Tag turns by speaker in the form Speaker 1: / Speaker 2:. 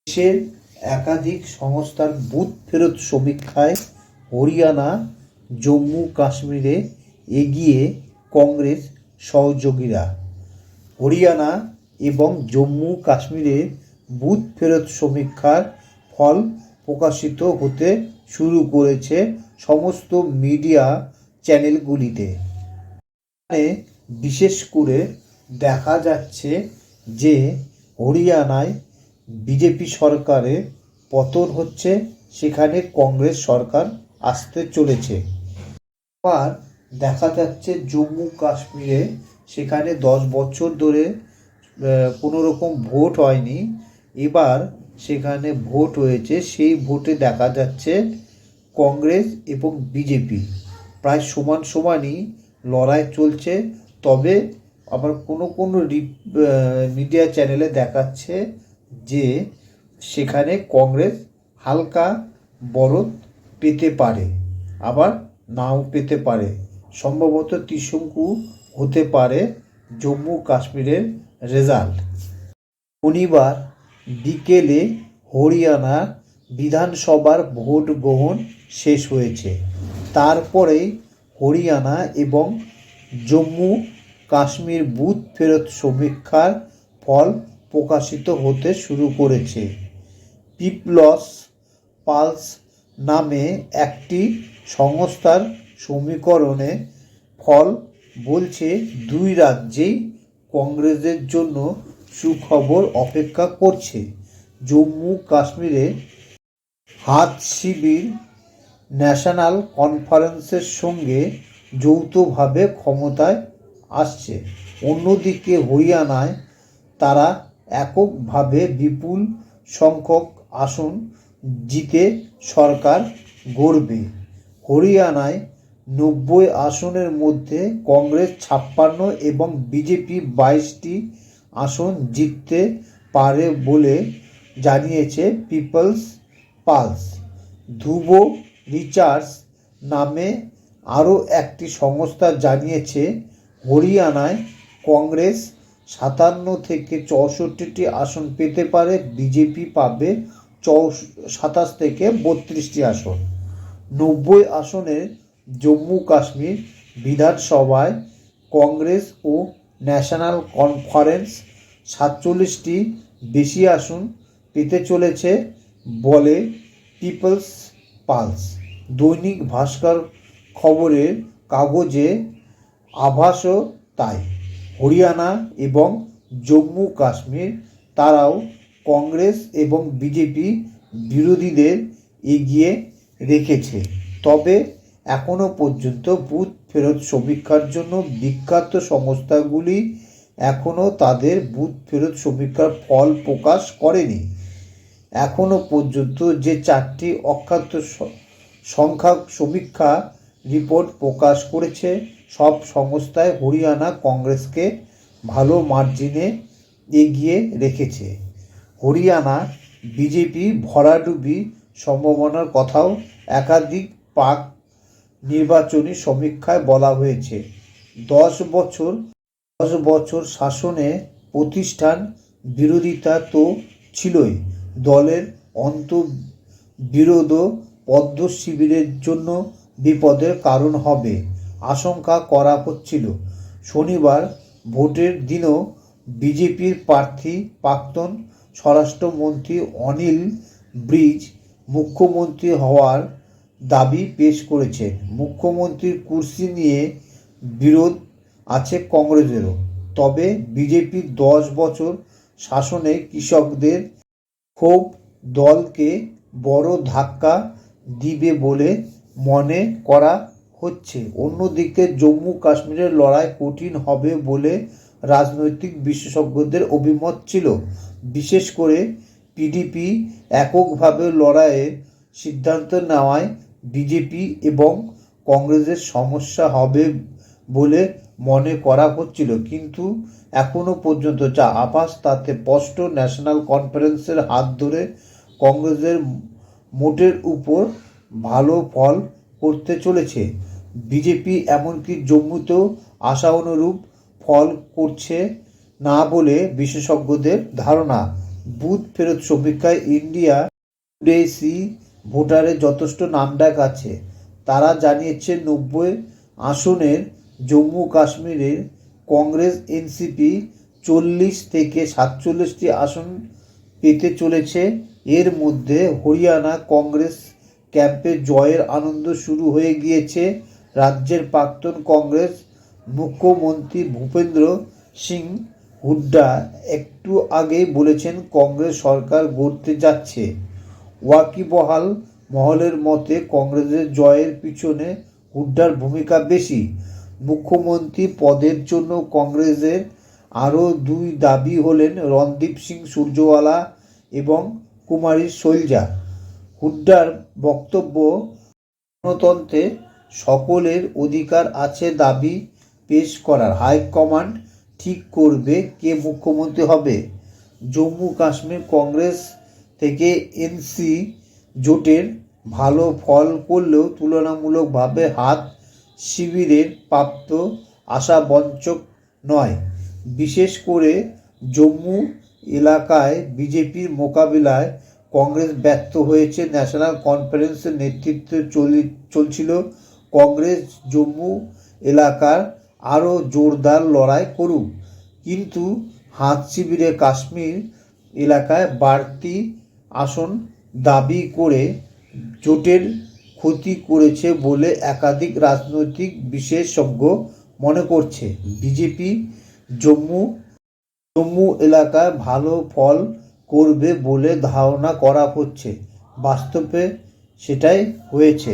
Speaker 1: দেশের একাধিক সংস্থার বুথ ফেরত সমীক্ষায় হরিয়ানা, জম্মু কাশ্মীরে এগিয়ে কংগ্রেস সহযোগীরা। হরিয়ানা এবং জম্মু কাশ্মীরের বুথ ফেরত সমীক্ষার ফল প্রকাশিত হতে শুরু করেছে সমস্ত মিডিয়া চ্যানেলগুলিতে। এখানে বিশেষ করে দেখা যাচ্ছে যে হরিয়ানায় বিজেপি সরকারের পতন হচ্ছে, সেখানে কংগ্রেস সরকার আসতে চলেছে। আবার দেখা যাচ্ছে জম্মু কাশ্মীরে, সেখানে 10 বছর ধরে কোনো রকম ভোট হয়নি, এবার সেখানে ভোট হয়েছে। সেই ভোটে দেখা যাচ্ছে কংগ্রেস এবং বিজেপি প্রায় সমান সমানই লড়াই চলছে। তবে আবার কোনো মিডিয়া চ্যানেলে দেখাচ্ছে যে সেখানে কংগ্রেস হালকা বরত পেতে পারে, আবার নাও পেতে পারে। সম্ভবত ত্রিশঙ্কু হতে পারে জম্মু কাশ্মীরের রেজাল্ট। শনিবার বিকেলে হরিয়ানা বিধানসভার ভোট গ্রহণ শেষ হয়েছে। তারপরেই হরিয়ানা এবং জম্মু কাশ্মীর বুথ ফেরত সমীক্ষার ফল প্রকাশিত হতে শুরু করেছে। পিপলস পালস নামে একটি সংস্থার সমীকরণে ফল বলছে দুই রাজ্যেই কংগ্রেসের জন্য সুখবর অপেক্ষা করছে। জম্মু কাশ্মীরে হাত শিবির ন্যাশনাল কনফারেন্সের সঙ্গে যৌথভাবে ক্ষমতায় আসছে। অন্যদিকে হরিয়ানায় তারা এককভাবে বিপুল সংখ্যক আসন জিতে সরকার গড়বে। হরিয়ানায় 90 আসনের মধ্যে কংগ্রেস 56 এবং বিজেপি 22টি আসন জিততে পারে বলে জানিয়েছে পিপলস পালস। ধ্রুব রিসার্চ নামে আরও একটি সংস্থা জানিয়েছে হরিয়ানায় কংগ্রেস 57 থেকে 64টি আসন পেতে পারে, বিজেপি পাবে 27 থেকে 32টি আসন। 90 আসনের জম্মু কাশ্মীর বিধানসভায় কংগ্রেস ও ন্যাশনাল কনফারেন্স 47টি বেশি আসন পেতে চলেছে বলে পিপলস পালস। দৈনিক ভাস্কর খবরের কাগজে আভাসও তাই। হরিয়ানা এবং জম্মু কাশ্মীর তারাও কংগ্রেস এবং বিজেপি বিরোধীদের এগিয়ে রেখেছে। তবে এখনও পর্যন্ত বুথ ফেরত সমীক্ষার জন্য বিখ্যাত সংস্থাগুলি এখনও তাদের বুথ ফেরত সমীক্ষার ফল প্রকাশ করেনি। এখনও পর্যন্ত যে 4টি অখ্যাত সংখ্যা সমীক্ষা রিপোর্ট প্রকাশ করেছে, সব সংস্থায় হরিয়ানা কংগ্রেসকে ভালো মার্জিনে এগিয়ে রেখেছে। হরিয়ানা বিজেপি ভরাডুবি সম্ভাবনার কথাও একাধিক পাক নির্বাচনী সমীক্ষায় বলা হয়েছে। 10 বছর শাসনে প্রতিষ্ঠান বিরোধিতা তো ছিলই, দলের অন্তর্বিরোধ পদ্ম শিবিরের জন্য বিপদের কারণ হবে আশঙ্কা করা হচ্ছিল। শনিবার ভোটের দিনও বিজেপির প্রার্থী প্রাক্তন স্বরাষ্ট্রমন্ত্রী অনিল ব্রিজ মুখ্যমন্ত্রী হওয়ার দাবি পেশ করেছেন। মুখ্যমন্ত্রীর কুর্সি নিয়ে বিরোধ আছে কংগ্রেসেরও। তবে বিজেপির 10 বছর শাসনে কৃষকদের ক্ষোভ দলকে বড় ধাক্কা দিবে বলে মনে করা হচ্ছে। অন্যদিকে জম্মু কাশ্মীরের লড়াই কঠিন হবে বলে রাজনৈতিক বিশেষজ্ঞদের অভিমত ছিল। বিশেষ করে পিডিপি এককভাবে লড়াইয়ের সিদ্ধান্ত নেওয়ায় বিজেপি এবং কংগ্রেসের সমস্যা হবে বলে মনে করা হচ্ছিল। কিন্তু এখনও পর্যন্ত যা আভাস তাতে স্পষ্ট, ন্যাশনাল কনফারেন্সের হাত ধরে কংগ্রেসের মোটের উপর ভালো ফল করতে চলেছে। বিজেপি এমনকি জম্মুতেও আশানুরূপ ফল করছে না বলে বিশেষজ্ঞদের ধারণা। বুথ ফেরত সমীক্ষায় ইন্ডিয়া টুডে ভোটারের যথেষ্ট নামডাক আছে। তারা জানিয়েছে 90 আসনের জম্মু কাশ্মীরের কংগ্রেস এনসিপি 40 থেকে 47টি আসন পেতে চলেছে। এর মধ্যে হরিয়ানা কংগ্রেস ক্যাম্পে জয়ের আনন্দ শুরু হয়ে গিয়েছে। রাজ্যের প্রাক্তন কংগ্রেস মুখ্যমন্ত্রী ভূপেন্দ্র সিং হুড্ডা একটু আগেই বলেছেন কংগ্রেস সরকার গড়তে যাচ্ছে। ওয়াকিবহাল মহলের মতে কংগ্রেসের জয়ের পিছনে হুড্ডার ভূমিকা বেশি। মুখ্যমন্ত্রী পদের জন্য কংগ্রেসের আরও 2 দাবি হলেন রণদীপ সিং সুরজেওয়ালা এবং কুমারী শৈলজা। হুড্ডার বক্তব্য, গণতন্ত্রে সকলের অধিকার আছে দাবি পেশ করার, হাইকমান্ড ঠিক করবে কে মুখ্যমন্ত্রী হবে। জম্মু কাশ্মীর কংগ্রেস থেকে এনসি জোটের ভালো ফল করলেও তুলনামূলকভাবে হাত শিবিরের প্রাপ্ত আশাবঞ্চক নয়। বিশেষ করে জম্মু এলাকায় বিজেপির মোকাবিলায় কংগ্রেস ব্যর্থ হয়েছে। ন্যাশনাল কনফারেন্সের নেতৃত্বে চলছিল কংগ্রেস জম্মু এলাকার আরও জোরদার লড়াই করুক, কিন্তু হাত শিবিরে কাশ্মীর এলাকায় বাড়তি আসন দাবি করে জোটের ক্ষতি করেছে বলে একাধিক রাজনৈতিক বিশেষজ্ঞ মনে করছে। বিজেপি জম্মু এলাকায় ভালো ফল করবে বলে ধারণা করা হচ্ছে, বাস্তবে সেটাই হয়েছে।